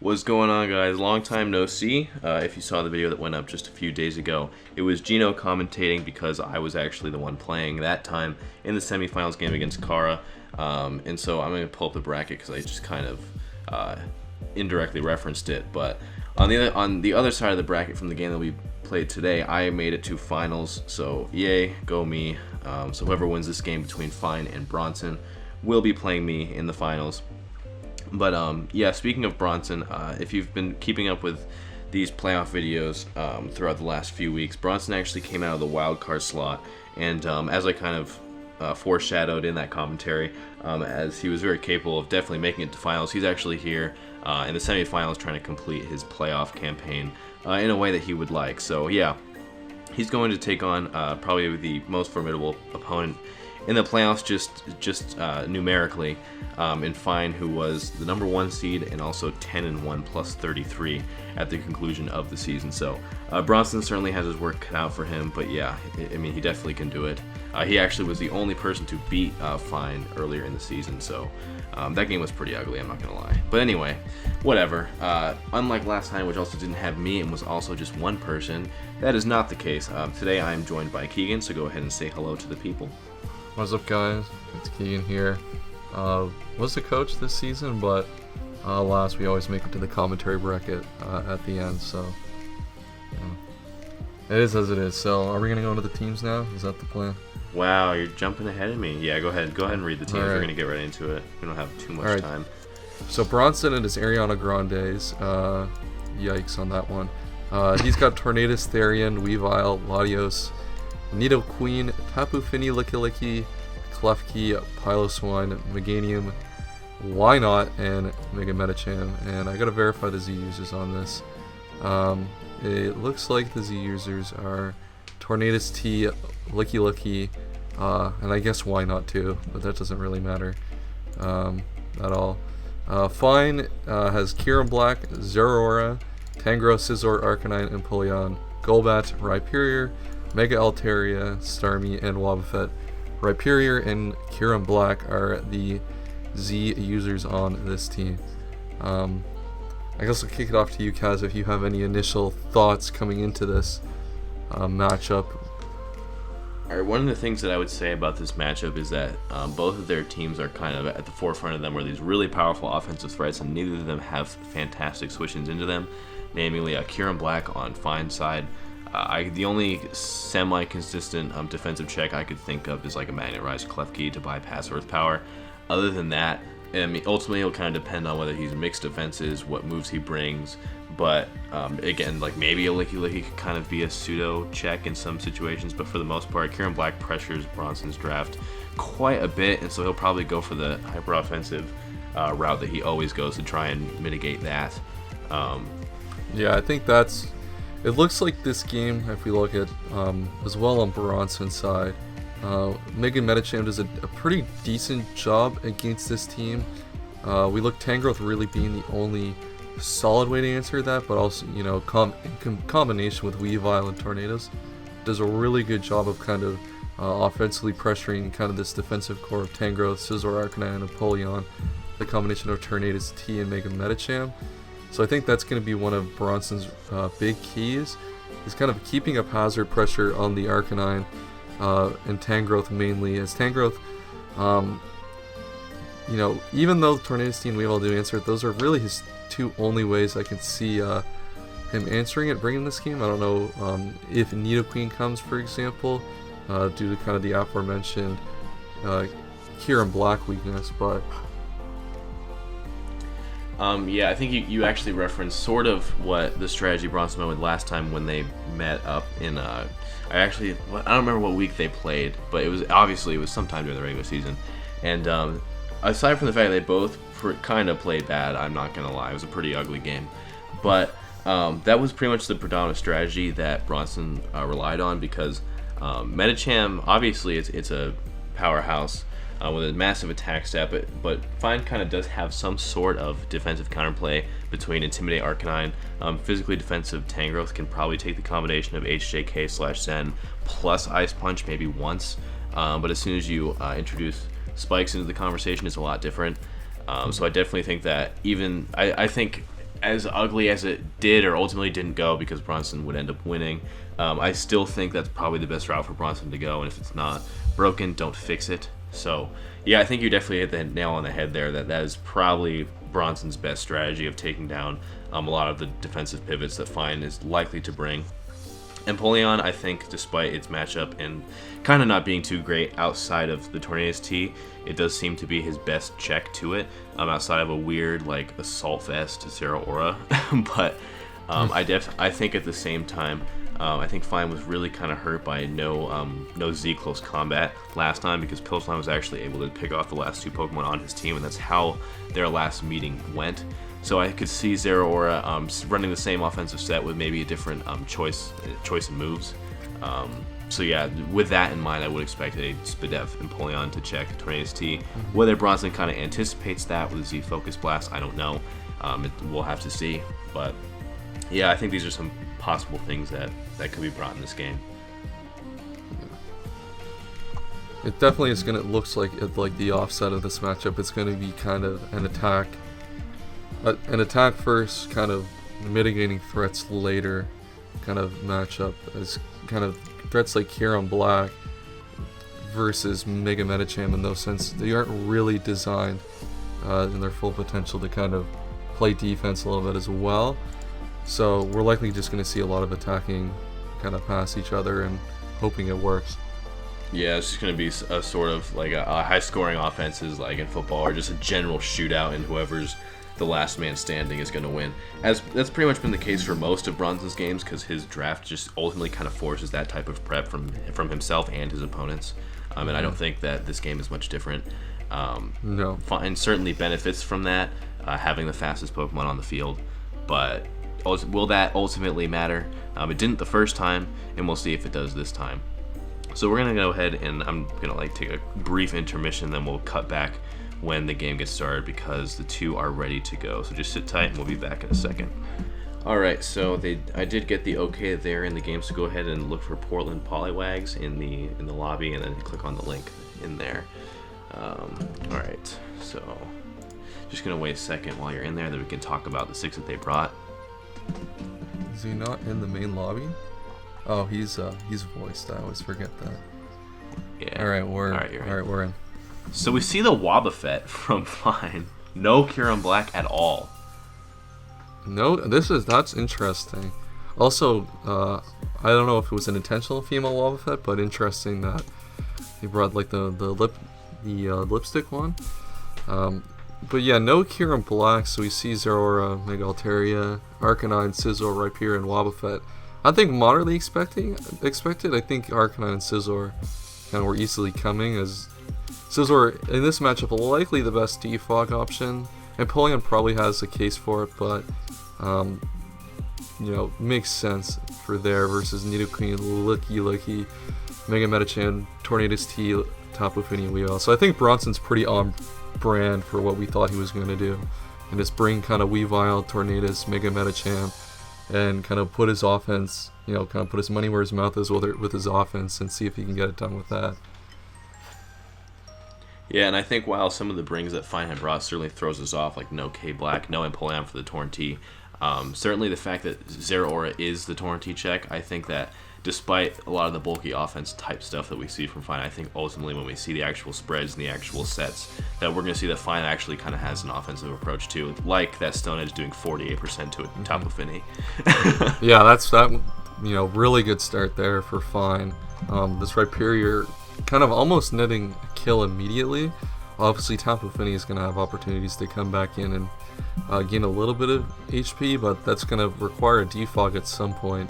What's going on, guys? Long time no see. If you saw the video that went up just a few days ago, it was Gino commentating because I was actually the one playing that time in the semifinals game against Kara. And so I'm going to pull up the bracket because I just kind of indirectly referenced it. But on the other side of the bracket from the game that we played today, I made it to finals. So yay, go me. So whoever wins this game between Phine and Bronson will be playing me in the finals. But yeah, speaking of Bronson, if you've been keeping up with these playoff videos throughout the last few weeks, Bronson actually came out of the wild card slot, and as I kind of foreshadowed in that commentary, as he was very capable of definitely making it to finals, he's actually here in the semifinals trying to complete his playoff campaign in a way that he would like. So yeah, he's going to take on probably the most formidable opponent in the playoffs, just numerically, in Phine, who was the number 1 seed and also 10-1 plus 33 at the conclusion of the season. So Bronson certainly has his work cut out for him, but yeah, I mean, he definitely can do it. He actually was the only person to beat Phine earlier in the season, so that game was pretty ugly, I'm not gonna lie. But anyway, whatever. Unlike last time, which also didn't have me and was also just one person, that is not the case. Today I am joined by Keegan, so go ahead and say hello to the people. What's up, guys? It's Keegan here. Was the coach this season, but alas, we always make it to the commentary bracket at the end, so it is as it is. So are we gonna go into the teams now? Is that the plan? Wow, you're jumping ahead of me. Yeah, go ahead and read the teams. Right. We're gonna get right into it. We don't have too much time. So Bronson and his Ariana Grandes, yikes on that one. He's got Tornadus-therian, Weavile, Latios, Nidoqueen, Tapu Fini, Lickilicky, Klefki, Piloswine, Meganium, Why Not, and mega-medicham. And I gotta verify the Z users on this. It looks like the Z users are Tornadus T, Lickilicky, and I guess Why Not too, but that doesn't really matter at all. Phine has kyurem-black, Zeraora, Tangrowth, Scizor, Arcanine, Empoleon, Golbat, Rhyperior, mega-altaria, Starmie, and Wobbuffet. Rhyperior and kyurem-black are the Z users on this team. I guess I'll kick it off to you, Khaz, if you have any initial thoughts coming into this matchup. Alright, one of the things that I would say about this matchup is that both of their teams are kind of at the forefront of them, where these really powerful offensive threats, and neither of them have fantastic switch-ins into them, namely kyurem-black on Phine's side. The only semi-consistent defensive check I could think of is like a Magnet-Rise Klefki to bypass Earth Power. Other than that, I mean, ultimately it'll kind of depend on whether he's mixed defenses, what moves he brings. But again, like maybe a Lickilicky could kind of be a pseudo check in some situations. But for the most part, kyurem-black pressures Bronson's draft quite a bit, and so he'll probably go for the hyper offensive route that he always goes to try and mitigate that. Yeah, I think that's. It looks like this game, if we look at as well on Bronson's side, mega-medicham does a pretty decent job against this team. We look Tangrowth really being the only solid way to answer that, but also, you know, in combination with Weavile and Tornadus, does a really good job of kind of offensively pressuring kind of this defensive core of Tangrowth, Scizor, Arcanine, and Empoleon, the combination of Tornadus T and mega-medicham. So I think that's going to be one of Bronson's big keys, is kind of keeping up hazard pressure on the Arcanine and Tangrowth mainly, as Tangrowth, you know, even though Tornadus T and Weavile do answer it, those are really his two only ways I can see him answering it, bringing this game. I don't know if Nidoqueen comes, for example, due to kind of the aforementioned kyurem-black weakness, but yeah, I think you actually referenced sort of what the strategy Bronson went with last time when they met up in I don't remember what week they played, but it was sometime during the regular season. And aside from the fact they both kind of played bad, I'm not gonna lie, it was a pretty ugly game. But that was pretty much the predominant strategy that Bronson relied on, because Medicham, obviously it's a powerhouse with a massive attack stat, but Phine kind of does have some sort of defensive counterplay between Intimidate Arcanine. Physically defensive Tangrowth can probably take the combination of HJK/Zen plus Ice Punch maybe once, but as soon as you introduce spikes into the conversation, it's a lot different. So I definitely think that I think as ugly as it did or ultimately didn't go because Bronson would end up winning, I still think that's probably the best route for Bronson to go, and if it's not broken, don't fix it. So yeah, I think you definitely hit the nail on the head there, that is probably Bronson's best strategy of taking down a lot of the defensive pivots that Phine is likely to bring. Empoleon, I think, despite its matchup and kind of not being too great outside of the Tornadus-T, it does seem to be his best check to it, outside of a weird like Assault Vest to Zero Aura. But I think at the same time, I think Phine was really kind of hurt by no Z close combat last time, because Pilsline was actually able to pick off the last 2 Pokemon on his team, and that's how their last meeting went. So I could see Zero Aura running the same offensive set with maybe a different choice in moves. So yeah, with that in mind, I would expect a Spadef Empoleon to check Tornadus-T. Whether Bronson kind of anticipates that with a Z Focus Blast, I don't know. We'll have to see. But yeah, I think these are some possible things that could be brought in this game. It definitely is gonna looks like the offset of this matchup. It's gonna be kind of an attack first, kind of mitigating threats later, kind of matchup as kind of threats like kyurem-black versus mega-medicham. In those sense, they aren't really designed in their full potential to kind of play defense a little bit as well. So we're likely just going to see a lot of attacking kind of past each other and hoping it works. Yeah, it's just going to be a sort of like a high-scoring offenses like in football, or just a general shootout, and whoever's the last man standing is going to win. As that's pretty much been the case for most of Bronson's games, because his draft just ultimately kind of forces that type of prep from himself and his opponents. And I don't think that this game is much different. No. Phine certainly benefits from that, having the fastest Pokemon on the field, but will that ultimately matter? It didn't the first time, and we'll see if it does this time. So we're gonna go ahead and I'm gonna take a brief intermission, then we'll cut back when the game gets started, because the two are ready to go. So just sit tight and we'll be back in a second. Alright, so I did get the okay there in the game, so go ahead and look for Portland Poliwags in the lobby, and then click on the link in there. Alright, so just gonna wait a second while you're in there, then we can talk about the 6 that they brought. Is he not in the main lobby? Oh, he's voiced. I always forget that. Yeah. Alright, we're in. So we see the Wobbuffet from Phine. No kyurem-black at all. No, that's interesting. Also, I don't know if it was an intentional female Wobbuffet, but interesting that he brought like the lipstick one. But yeah, no Kyurem-black, so we see Zero Aura, mega-altaria, Arcanine, Scizor, Rhyperior, and Wobbuffet. I think moderately expected. I think Arcanine and Scizor kind of were easily coming, as Scizor in this matchup likely the best defog option. Empoleon probably has a case for it, but makes sense for there versus Nidoqueen, Licky, mega-medicham, Tornadus-T, Tapu Fini, and Weavile. So I think Bronson's pretty on brand for what we thought he was going to do, and just bring kind of Weavile, Tornadus, mega-medicham, and kind of put his offense, kind of put his money where his mouth is with his offense, and see if he can get it done with that. Yeah, and I think while some of the brings that Phine had brought certainly throws us off, like no K-Black, no Empoleon for the Torn T, certainly the fact that Zero Aura is the Torn T check, I think that despite a lot of the bulky offense type stuff that we see from Phine, I think ultimately when we see the actual spreads and the actual sets, that we're going to see that Phine actually kind of has an offensive approach too, like that Stone Edge doing 48% to a Tapu Fini. Yeah, that's really good start there for Phine. This Rhyperior kind of almost netting a kill immediately. Obviously, Tapu Fini is going to have opportunities to come back in and gain a little bit of HP, but that's going to require a defog at some point.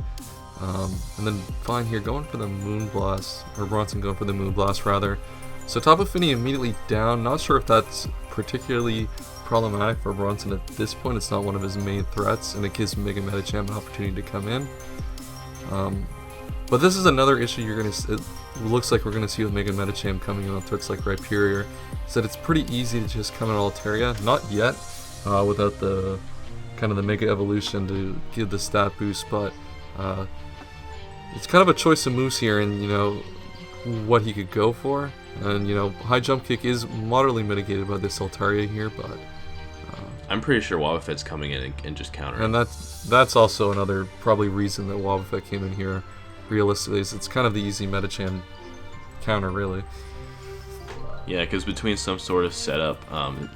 And then Phine here going for the Moonblast, or Bronson going for the Moonblast rather. So Tapu Fini immediately down. Not sure if that's particularly problematic for Bronson at this point. It's not one of his main threats, and it gives mega-medicham an opportunity to come in. But this is another issue it looks like we're going to see with mega-medicham coming in on threats like Rhyperior, is that it's pretty easy to just come in Altaria. Not yet, without the kind of the Mega Evolution to give the stat boost, but it's kind of a choice of moves here, and what he could go for. And high jump kick is moderately mitigated by this Altaria here, but I'm pretty sure Wobbuffet's coming in and just countering. And that's also another probably reason that Wobbuffet came in here. Realistically, is it's kind of the easy Medicham counter, really. Yeah, because between some sort of setup,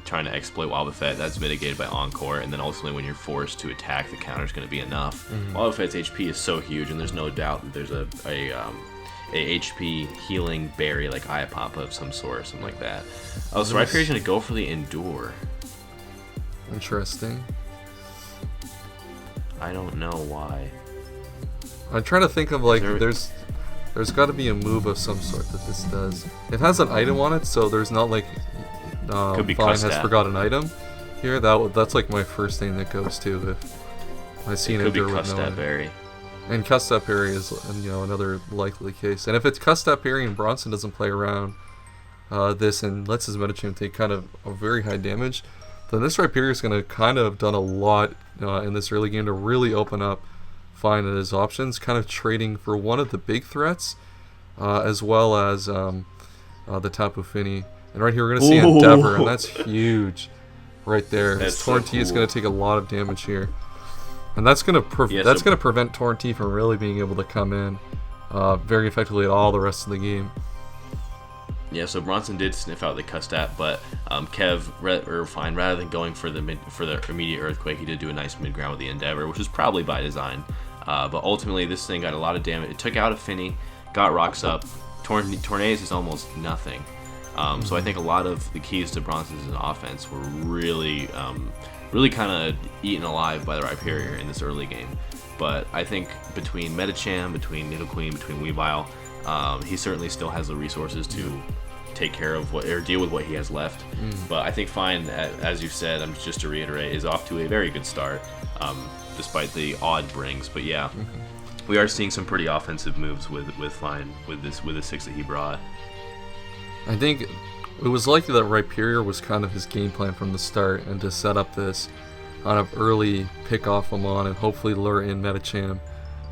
trying to exploit Wobbuffet, that's mitigated by Encore, and then ultimately when you're forced to attack, the counter is going to be enough. Wobbuffet's HP is so huge, and there's no doubt that there's a HP healing berry like Iapapa of some sort or something like that. Oh, so Rhyperior's going to go for the Endure. Interesting. I don't know why. I'm trying to think of like there's got to be a move of some sort that this does. It has an item on it, so there's not like Phine has forgot an item here. That's like my first thing that goes to if I see an Endure with no berry. And Custap Berry is another likely case. And if it's Custap Berry and Bronson doesn't play around this and lets his Medicham take kind of a very high damage, then this Rhyperior is going to kind of have done a lot in this early game to really open up Phine and his options, kind of trading for one of the big threats, as well as the Tapu Fini. And right here we're going to see Endeavor, and that's huge right there. His Torn-T is going to take a lot of damage here. And that's going to prevent Torn-T from really being able to come in very effectively at all the rest of the game. Yeah, so Bronson did sniff out the Custap, but Phine, rather than going for the immediate Earthquake, he did do a nice mid ground with the Endeavor, which was probably by design. But ultimately, this thing got a lot of damage. It took out a Fini, got rocks up. Tornadus is almost nothing. So I think a lot of the keys to Bronson's offense were really kind of eaten alive by the Rhyperior in this early game. But I think between Medicham, between Nidoqueen, between Weavile, he certainly still has the resources to take care of deal with what he has left. But I think Phine, as you said, just to reiterate, is off to a very good start, despite the odd brings. But yeah, we are seeing some pretty offensive moves with Phine with the 6 that he brought. I think it was likely that Rhyperior was kind of his game plan from the start, and to set up this kind of early pick off him on and hopefully lure in Medicham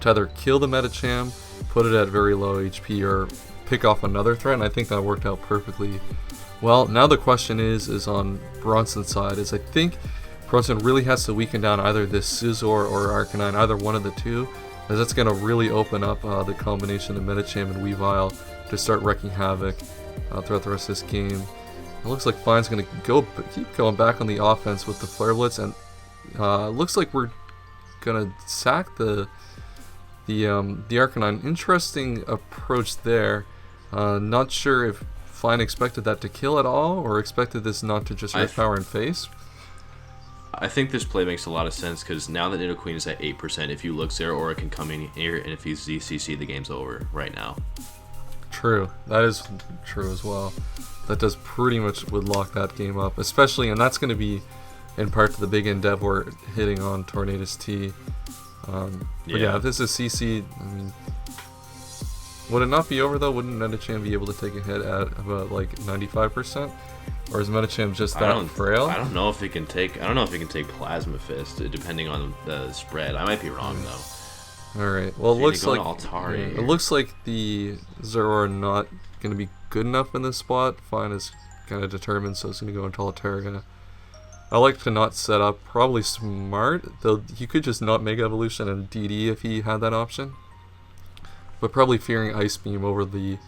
to either kill the Medicham, put it at very low HP, or pick off another threat, and I think that worked out perfectly well. Now the question is on Bronson's side, I think Bronson really has to weaken down either this Scizor or Arcanine, either one of the two, as that's going to really open up the combination of Medicham and Weavile to start wrecking havoc throughout the rest of this game. It looks like Phine's going to keep going back on the offense with the Flare Blitz, and looks like we're going to sack the Arcanine. Interesting approach there. Not sure if Phine expected that to kill at all, or expected this not to just power in face. I think this play makes a lot of sense, because now that Nidoqueen is at 8%, if you look, Zeraora can come in here, and if he's ZCC, the game's over right now. True. That is true as well. That does pretty much would lock that game up, especially, and that's going to be in part to the big Endeavor hitting on Tornadus-T. But yeah, if this is CC, I mean, would it not be over though? Wouldn't Medicham be able to take a hit at about like 95%? Or is Medicham just that frail? I don't know if it can take Plasma Fist, depending on the spread. I might be wrong though. All right. Well, it looks like the Zeraora not going to be good enough in this spot. Phine is kind of determined, so it's going to go into Altaria. I like to not set up. Probably smart, though he could just not Mega Evolution and DD if he had that option. But probably fearing Ice Beam over the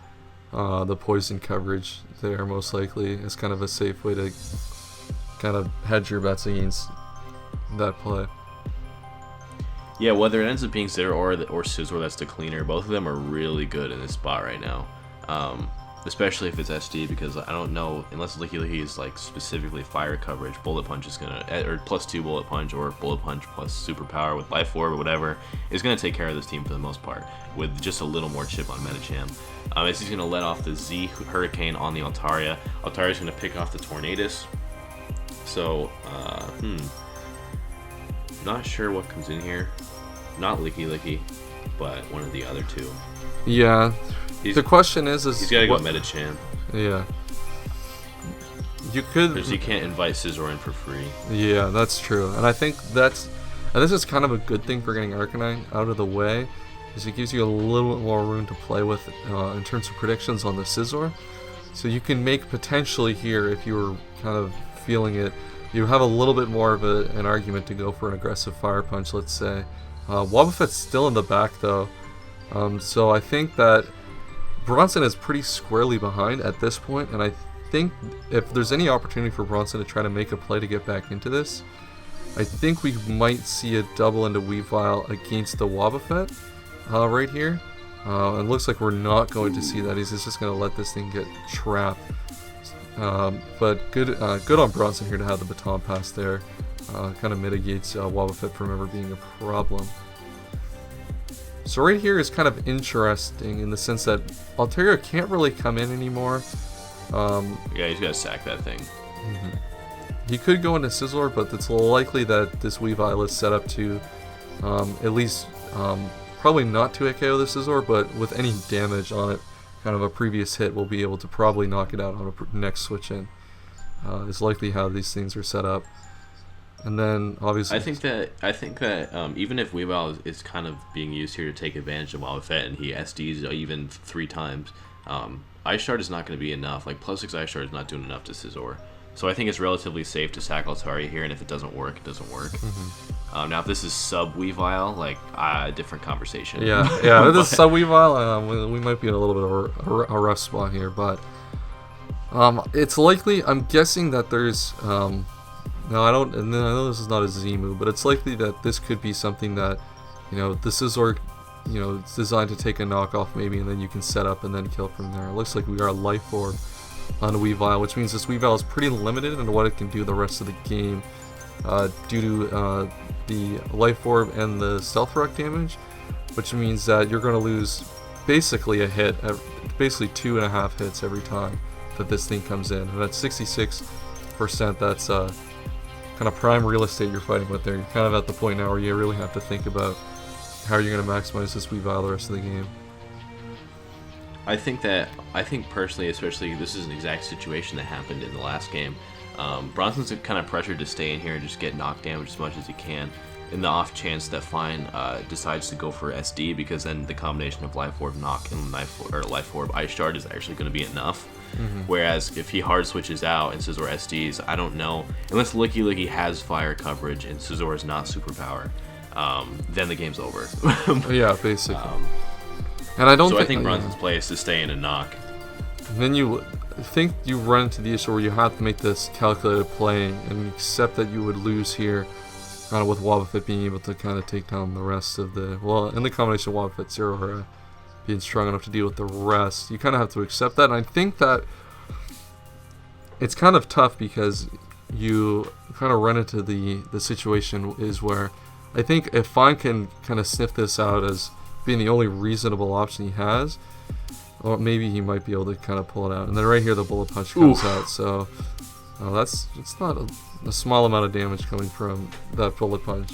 poison coverage there, most likely, is kind of a safe way to kind of hedge your bets against that play. Yeah, whether it ends up being Zeraora or Scizor that's the cleaner, both of them are really good in this spot right now. Especially if it's SD, because I don't know, unless Licky Licky is like specifically fire coverage, Bullet Punch is gonna, or +2 Bullet Punch, or Bullet Punch plus Superpower with Life Orb or whatever, is gonna take care of this team for the most part, with just a little more chip on Medicham. As he's gonna let off the Z Hurricane on the Altaria. Altaria's gonna pick off the Tornadus. So, not sure what comes in here. Not Licky Licky, but one of the other two. Yeah. The question is he's got to go Medicham. Yeah. You could, because you can't invite Scizor in for free. Yeah, that's true, and I think this is kind of a good thing for getting Arcanine out of the way, is it gives you a little bit more room to play with in terms of predictions on the Scizor. So you can make potentially here, if you were kind of feeling it, you have a little bit more of an argument to go for an aggressive Fire Punch, let's say. Wobbuffet's still in the back though, so I think that Bronson is pretty squarely behind at this point, and I think if there's any opportunity for Bronson to try to make a play to get back into this, I think we might see a double into Weavile against the Wobbuffet right here. It looks like we're not going to see that. He's just going to let this thing get trapped. But good on Bronson here to have the baton pass there. Kind of mitigates Wobbuffet from ever being a problem. So right here is kind of interesting in the sense that Altaria can't really come in anymore. Yeah, he's got to sack that thing. He could go into Sizzler, but it's likely that this Weavile is set up to at least probably not to KO the Sizzler, but with any damage on it, kind of a previous hit, we'll be able to probably knock it out on a next switch in. Is likely how these things are set up. And then obviously, I think that even if Weavile is kind of being used here to take advantage of Wobbuffet, and he SDs even 3 times, Ice Shard is not going to be enough. Like +6 Ice Shard is not doing enough to Scizor. So I think it's relatively safe to sack Altaria here, and if it doesn't work, it doesn't work. Now if this is sub Weavile, like different conversation. Yeah, if this is sub Weavile, we might be in a little bit of a rough spot here, but it's likely. I'm guessing that there's. No, I know this is not a Z move, but it's likely that this could be something that, the Scizor, it's designed to take a knockoff maybe, and then you can set up and then kill from there. It looks like we got a Life Orb on Weavile, which means this Weavile is pretty limited in what it can do the rest of the game due to the Life Orb and the Stealth Rock damage, which means that you're going to lose basically a hit, basically 2.5 hits every time that this thing comes in, and that's 66%. That's kind of prime real estate you're fighting with there. You're kind of at the point now where you really have to think about how you're going to maximize this Weavile the rest of the game. I think personally, especially, this is an exact situation that happened in the last game. Bronson's kind of pressured to stay in here and just get knock damage as much as he can, in the off chance that Phine decides to go for SD, because then the combination of Life Orb knock and Life Orb Ice Shard is actually going to be enough. Whereas if he hard switches out and Scizor SDs, I don't know, unless Licky has fire coverage and Scizor is not superpower, then the game's over. Yeah, basically. And I think Bronson's play is to stay in and knock. And then you think you run into the issue where you have to make this calculated play and accept that you would lose here, kind of with Wobbuffet being able to kind of take down the rest of the, in the combination of Wobbuffet, Zero being strong enough to deal with the rest. You kind of have to accept that, and I think that it's kind of tough because you kind of run into the situation is where I think if Phine can kind of sniff this out as being the only reasonable option he has, or maybe he might be able to kind of pull it out. And then right here the Bullet Punch comes out, so it's not a small amount of damage coming from that Bullet Punch.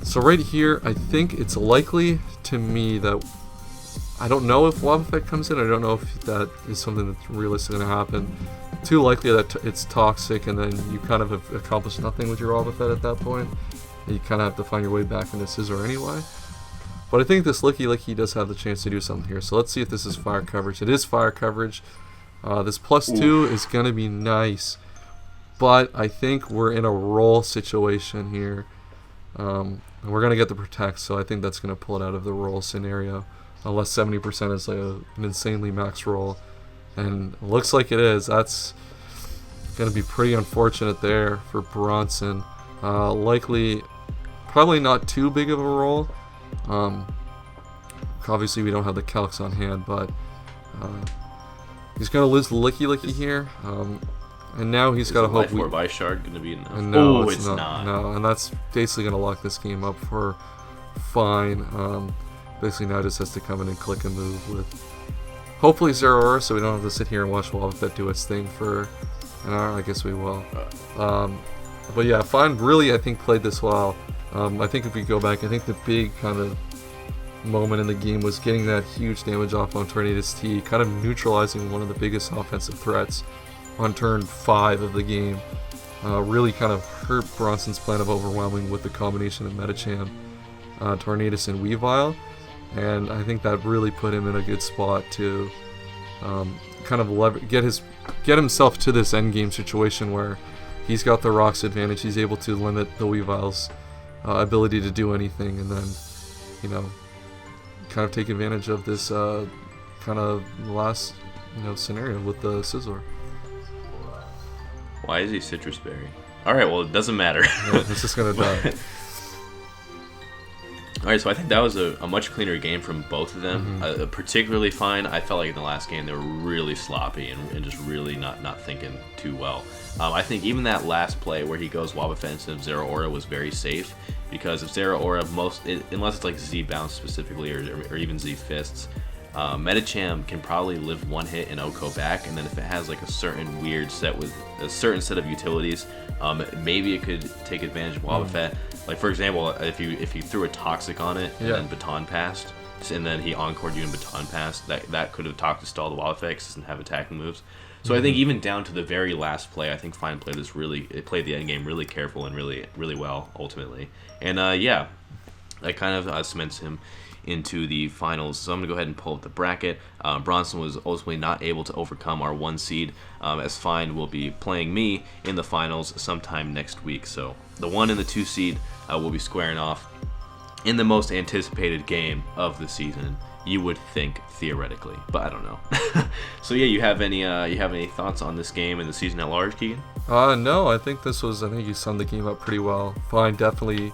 So right here, I think it's likely to me that, I don't know if Wobbuffet comes in, I don't know if that is something that's realistically going to happen. Too likely that it's toxic, and then you kind of have accomplished nothing with your Wobbuffet at that point. You kind of have to find your way back into Scizor anyway. But I think this Licky does have the chance to do something here. So let's see if this is fire coverage. It is fire coverage. This +2 is going to be nice. But I think we're in a roll situation here. And we're going to get the protect, so I think that's going to pull it out of the roll scenario. Unless 70% is like an insanely max roll. And it looks like it is. That's going to be pretty unfortunate there for Bronson. Likely, probably not too big of a roll. Obviously we don't have the calcs on hand, but he's going to lose the Licky here. And now he's got to hope Life Orb Ice Shard going to be enough? No, it's not. No, and that's basically going to lock this game up for Phine. Basically now just has to come in and click and move with hopefully Zero, so we don't have to sit here and watch Wobbuffet do its thing for an hour. I guess we will. But yeah, Phine really, I think, played this well. I think if we go back, I think the big kind of moment in the game was getting that huge damage off on Tornadus-T, kind of neutralizing one of the biggest offensive threats on turn 5 of the game. Really kind of hurt Bronson's plan of overwhelming with the combination of Medicham, Tornadus, and Weavile. And I think that really put him in a good spot to kind of get himself to this endgame situation where he's got the rocks advantage. He's able to limit the Weavile's ability to do anything, and then, you know, kind of take advantage of this kind of last, you know, scenario with the Scizor. Why is he Citrus Berry? Alright, well, it doesn't matter. Yeah, it's just gonna die. Alright, so I think that was a much cleaner game from both of them. Particularly Phine. I felt like in the last game they were really sloppy and just really not thinking too well. I think even that last play where he goes Wobbuffet instead of Zeraora was very safe, because if Zeraora, unless it's like Z Bounce specifically or even Z Fists, Medicham can probably live one hit and OHKO back, and then if it has like a certain weird set with a certain set of utilities, maybe it could take advantage of Wobbuffet. Like for example, if you threw a Toxic on it and then Baton passed, and then he encored you and Baton passed, that could have Toxic stalled the Wobbuffet because it doesn't have attacking moves. So I think even down to the very last play, I think Phine played the end game really careful and really well ultimately. And yeah, that kind of cements him into the finals. So I'm going to go ahead and pull up the bracket. Bronson was ultimately not able to overcome our 1 seed, as Phine will be playing me in the finals sometime next week. So the 1 and the 2 seed will be squaring off in the most anticipated game of the season, you would think, theoretically, but I don't know. So yeah, you have any thoughts on this game and the season at large, Keegan? No, I think you summed the game up pretty well. Phine definitely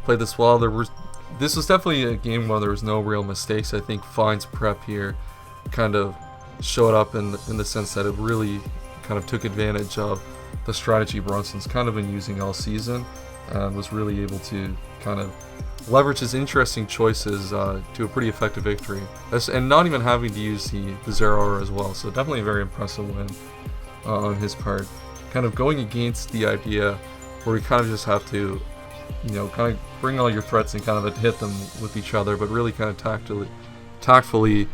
played this well. This was definitely a game where there was no real mistakes. I think Phine's prep here kind of showed up in the sense that it really kind of took advantage of the strategy Bronson's kind of been using all season, and was really able to kind of leverage his interesting choices to a pretty effective victory, and not even having to use the Zeraora as well. So definitely a very impressive win on his part. Kind of going against the idea where we kind of just have to, you know, kind of bring all your threats and kind of hit them with each other, but really kind of tactfully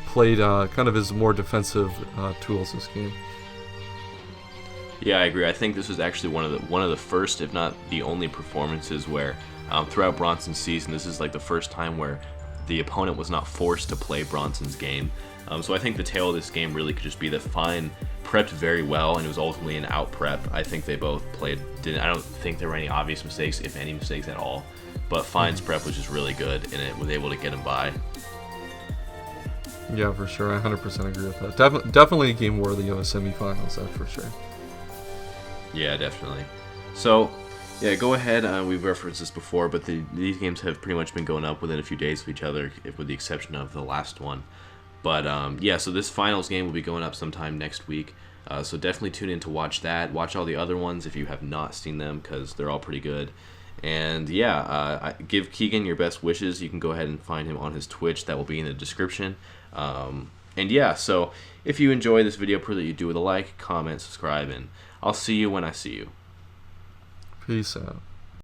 played kind of his more defensive tools this game. Yeah, I agree. I think this was actually one of the first, if not the only, performances where throughout Bronson's season, this is like the first time where the opponent was not forced to play Bronson's game. So I think the tale of this game really could just be that Phine prepped very well, and it was ultimately an out prep. I think they both I don't think there were any obvious mistakes, if any mistakes at all. But Phine's prep was just really good, and it was able to get him by. Yeah, for sure. I 100% agree with that. Definitely a game worthy of a semifinals, that's for sure. Yeah, definitely. So, yeah, go ahead. We've referenced this before, but these games have pretty much been going up within a few days of each other, with the exception of the last one. But yeah, so this finals game will be going up sometime next week. So definitely tune in to watch that. Watch all the other ones if you have not seen them, because they're all pretty good. And yeah, give Keegan your best wishes. You can go ahead and find him on his Twitch. That will be in the description. And yeah, so if you enjoy this video, please you do with a like, comment, subscribe, and I'll see you when I see you. Peace out.